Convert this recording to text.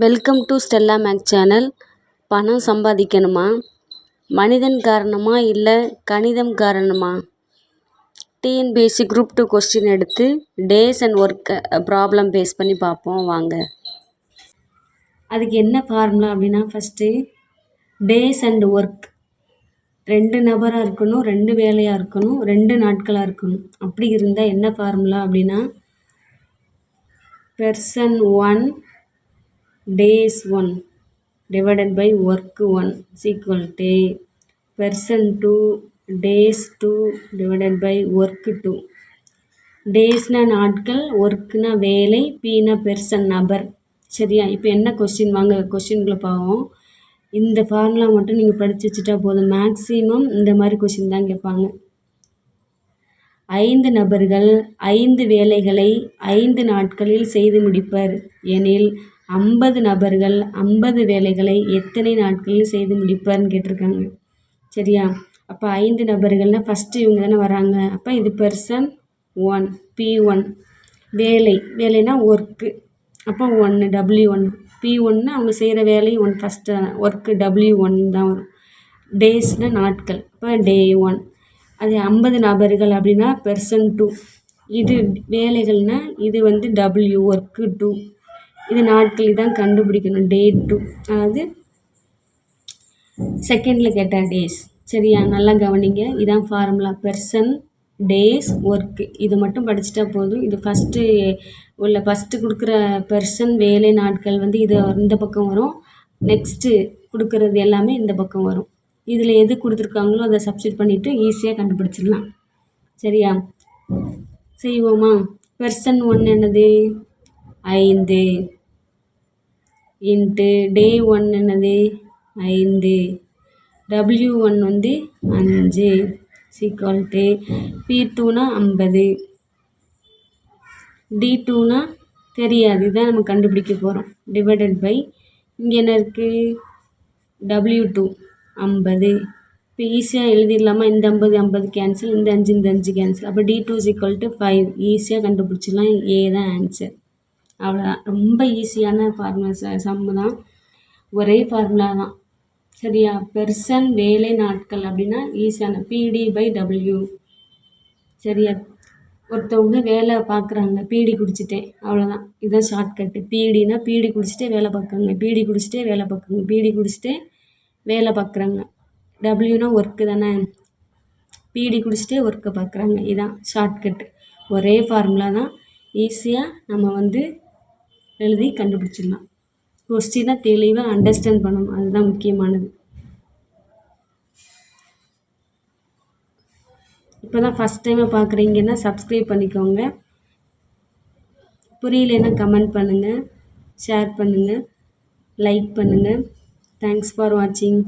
Welcome to Stella Max channel. பணம் சம்பாதிக்கணுமா? மனிதன் காரணமா இல்லை கணிதம் காரணமா? டிஎன்பிஎஸ்சி குரூப் 2 கொஸ்டின் எடுத்து days and work problem base பண்ணி பார்ப்போம் வாங்க. அதுக்கு என்ன ஃபார்முலா அப்படின்னா, ஃபஸ்ட்டு டேஸ் அண்ட் ஒர்க் 2 நபராக இருக்கணும், 2 வேலையாக இருக்கணும், 2 நாட்களாக இருக்கணும். அப்படி இருந்தால் என்ன ஃபார்முலா அப்படின்னா, person 1 days 1 divided by work 1 is equal to person 2 days 2 divided by work 2. டேஸ்னா நாட்கள், ஒர்க்னா வேலை, பீனா பெர்சன் நபர். சரியா? இப்போ என்ன கொஸ்டின் வாங்க கொஸ்டின்குள்ளே பார்ப்போம். இந்த ஃபார்முலா மட்டும் நீங்கள் படித்து வச்சுட்டா போதும். மேக்ஸிமம் இந்த மாதிரி கொஸ்டின் தான் கேட்பாங்க. 5 நபர்கள் 5 வேலைகளை 5 நாட்களில் செய்து முடிப்பர் எனில் 50 நபர்கள் 50 வேலைகளை எத்தனை நாட்களில் செய்து முடிப்பர்னு கேட்டிருக்காங்க. சரியா? அப்போ 5 நபர்கள்னால் ஃபஸ்ட்டு இவங்க தானே வராங்க. அப்போ இது பெர்சன் 1 P1. வேலைனா ஒர்க்கு. அப்போ 1 W1. P1னா அவங்க செய்கிற வேலை 1 ஃபஸ்ட்டு ஒர்க்கு W1 தான் வரும். டேஸ்னால் நாட்கள். அப்போ day 1. அது 50 நபர்கள் அப்படின்னா பெர்சன் 2. இது வேலைகள்னால் இது W ஒர்க்கு 2. இது நாட்கள் தான் கண்டுபிடிக்கணும். டே 2 அதாவது செகண்டில் கேட்ட டேஸ். சரியா? நல்லா கவனிங்க. இதான் ஃபார்முலா. பெர்சன் டேஸ் ஒர்க்கு இது மட்டும் படிச்சுட்டா போதும். இது ஃபஸ்ட்டு கொடுக்குற பெர்சன் வேலை நாட்கள் இது இந்த பக்கம் வரும். நெக்ஸ்ட்டு கொடுக்குறது எல்லாமே இந்த பக்கம் வரும். இதில் எது கொடுத்துருக்காங்களோ அதை சப்ஸ்டிட் பண்ணிவிட்டு ஈஸியாக கண்டுபிடிச்சிடலாம். சரியா? செய்வோமா? பெர்சன் 1 என்னது 5 இன்ட்டு டே 1 என்னது 5, W1 5 சீக்வல் டு P2னா 50, D2னா தெரியாது, இதான் நம்ம கண்டுபிடிக்க போகிறோம். டிவைடட் பை இங்கே என்ன இருக்குது W2 50. இப்போ ஈஸியாக எழுதிடலாமா? இந்த 50 50 கேன்சல், இந்த 5 இந்த 5 கேன்சல். அப்போ D2 = 5. ஈஸியாக கண்டுபிடிச்சிடலாம். ஏ தான் ஆன்சர். அவ்வளோதான். ரொம்ப ஈஸியான ஃபார்முலா சம்மு தான். ஒரே ஃபார்முலா தான். சரியா? பெர்சன் வேலை நாட்கள் அப்படின்னா ஈஸியான PD/W. சரியா? ஒருத்தவங்க வேலை பார்க்குறாங்க, பீடி குடிச்சிட்டேன், அவ்வளோதான். இதுதான் ஷார்ட்கட்டு. பீடினா பீடி குடிச்சிட்டே வேலை பார்க்குறாங்க, பீடி குடிச்சிட்டே வேலை பார்க்குறாங்க, பீடி குடிச்சிட்டே வேலை பார்க்குறாங்க. டபிள்யூனா ஒர்க்கு தானே, பீடி குடிச்சிட்டே ஒர்க்கை பார்க்குறாங்க. இதுதான் ஷார்ட்கட்டு. ஒரே ஃபார்முலா தான். ஈஸியாக நம்ம எழுதி கண்டுபிடிச்சிடலாம். கொஸ்டினை தெளிவாக அண்டர்ஸ்டாண்ட் பண்ணணும், அதுதான் முக்கியமானது. இப்போ தான் ஃபஸ்ட் டைமாக பார்க்குறீங்கன்னா சப்ஸ்கிரைப் பண்ணிக்கோங்க. புரியலைன்னா கமெண்ட் பண்ணுங்கள், ஷேர் பண்ணுங்கள், லைக் பண்ணுங்கள். தேங்க்ஸ் ஃபார் வாட்சிங்.